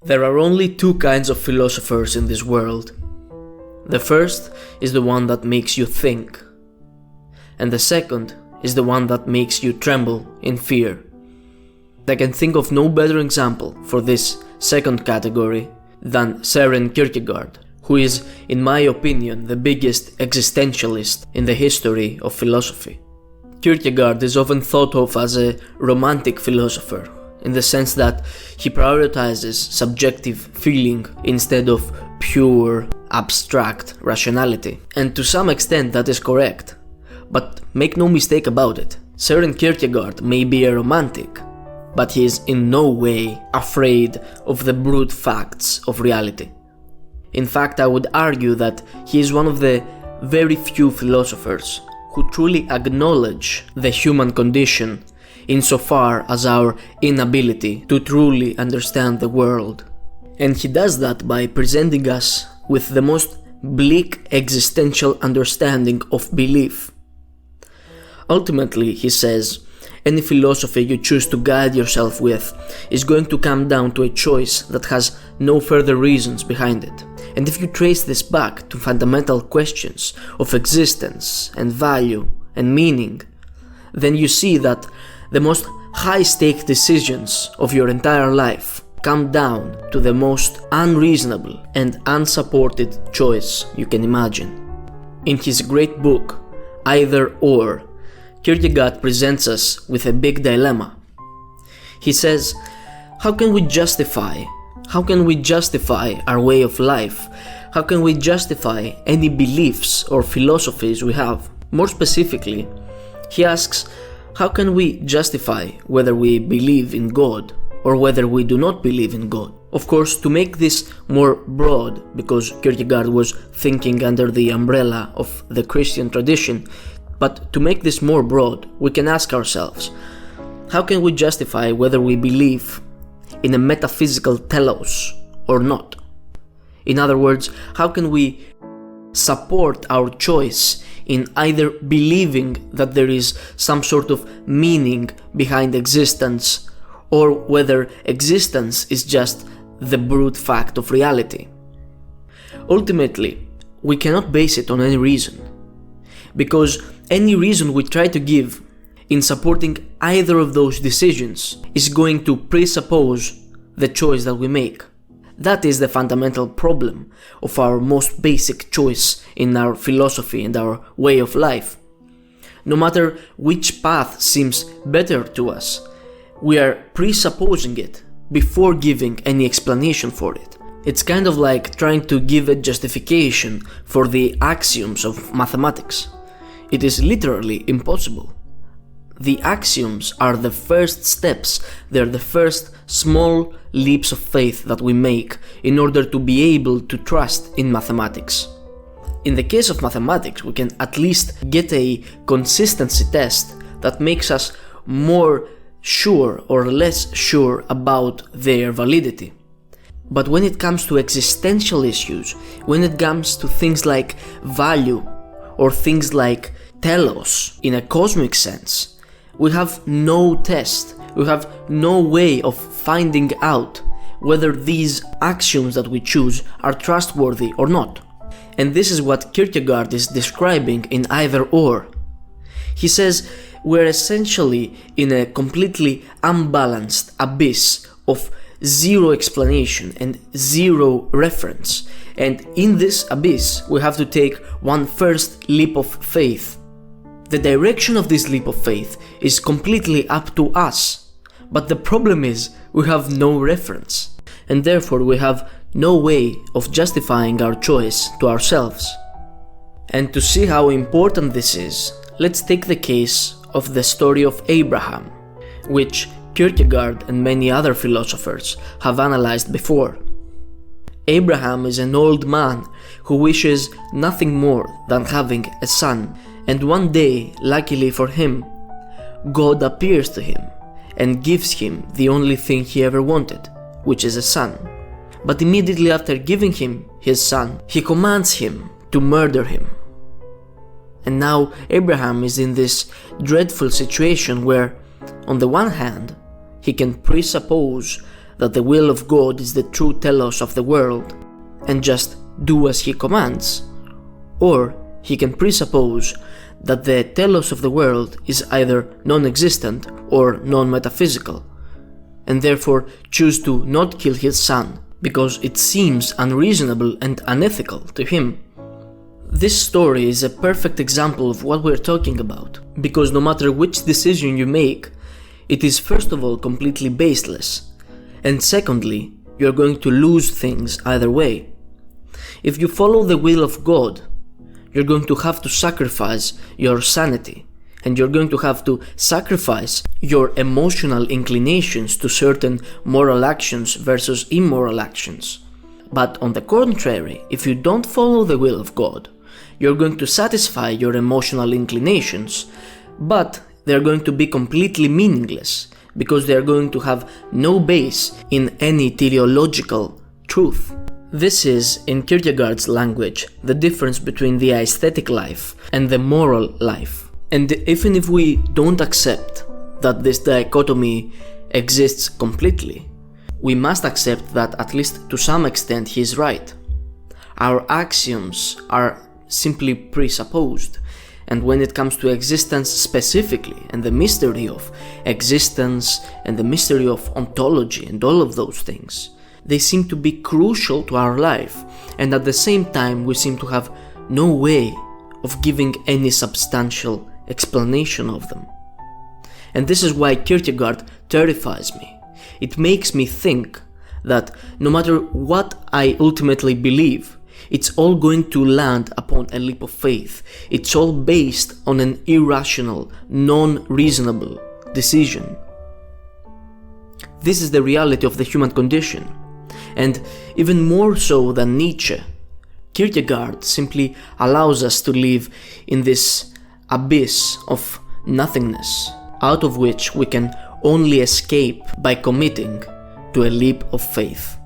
There are only two kinds of philosophers in this world. The first is the one that makes you think, and the second is the one that makes you tremble in fear. I can think of no better example for this second category than Soren Kierkegaard, who is, in my opinion, the biggest existentialist in the history of philosophy. Kierkegaard is often thought of as a romantic philosopher, in the sense that he prioritizes subjective feeling instead of pure, abstract rationality. And to some extent that is correct. But make no mistake about it, Soren Kierkegaard may be a romantic, but he is in no way afraid of the brute facts of reality. In fact, I would argue that he is one of the very few philosophers who truly acknowledge the human condition insofar as our inability to truly understand the world. And he does that by presenting us with the most bleak existential understanding of belief. Ultimately, he says, any philosophy you choose to guide yourself with is going to come down to a choice that has no further reasons behind it. And if you trace this back to fundamental questions of existence and value and meaning, then you see that the most high-stake decisions of your entire life come down to the most unreasonable and unsupported choice you can imagine. In his great book, Either Or, Kierkegaard presents us with a big dilemma. He says, how can we justify our way of life? How can we justify any beliefs or philosophies we have? More specifically, he asks, how can we justify whether we believe in God or whether we do not believe in God? Of course, to make this more broad, because Kierkegaard was thinking under the umbrella of the Christian tradition, but to make this more broad, we can ask ourselves, how can we justify whether we believe in a metaphysical telos or not? In other words, how can we support our choice in either believing that there is some sort of meaning behind existence, or whether existence is just the brute fact of reality? Ultimately, we cannot base it on any reason, because any reason we try to give in supporting either of those decisions is going to presuppose the choice that we make. That is the fundamental problem of our most basic choice in our philosophy and our way of life. No matter which path seems better to us, we are presupposing it before giving any explanation for it. It's kind of like trying to give a justification for the axioms of mathematics. It is literally impossible. The axioms are the first steps, they're the first small leaps of faith that we make in order to be able to trust in mathematics. In the case of mathematics, we can at least get a consistency test that makes us more sure or less sure about their validity. But when it comes to existential issues, when it comes to things like value or things like telos in a cosmic sense, we have no test, we have no way of finding out whether these axioms that we choose are trustworthy or not. And this is what Kierkegaard is describing in Either Or. He says we're essentially in a completely unbalanced abyss of zero explanation and zero reference, and in this abyss we have to take one first leap of faith. The direction of this leap of faith is completely up to us, but the problem is we have no reference, and therefore we have no way of justifying our choice to ourselves. And to see how important this is, let's take the case of the story of Abraham, which Kierkegaard and many other philosophers have analyzed before. Abraham is an old man who wishes nothing more than having a son, and one day, luckily for him, God appears to him and gives him the only thing he ever wanted, which is a son. But immediately after giving him his son, he commands him to murder him. And now Abraham is in this dreadful situation where, on the one hand, he can presuppose that the will of God is the true telos of the world and just do as he commands, or he can presuppose that the telos of the world is either non-existent or non-metaphysical, and therefore choose to not kill his son because it seems unreasonable and unethical to him. This story is a perfect example of what we're talking about, because no matter which decision you make, it is first of all completely baseless, and secondly, you're going to lose things either way. If you follow the will of God, you're going to have to sacrifice your sanity, and you're going to have to sacrifice your emotional inclinations to certain moral actions versus immoral actions. But on the contrary, if you don't follow the will of God, you're going to satisfy your emotional inclinations, but they're going to be completely meaningless because they're going to have no base in any teleological truth. This is, in Kierkegaard's language, the difference between the aesthetic life and the moral life. And even if we don't accept that this dichotomy exists completely, we must accept that at least to some extent he is right. Our axioms are simply presupposed, and when it comes to existence specifically, and the mystery of existence and the mystery of ontology and all of those things, they seem to be crucial to our life, and at the same time we seem to have no way of giving any substantial explanation of them. And this is why Kierkegaard terrifies me. It makes me think that no matter what I ultimately believe, it's all going to land upon a leap of faith. It's all based on an irrational, non-reasonable decision. This is the reality of the human condition. And even more so than Nietzsche, Kierkegaard simply allows us to live in this abyss of nothingness, out of which we can only escape by committing to a leap of faith.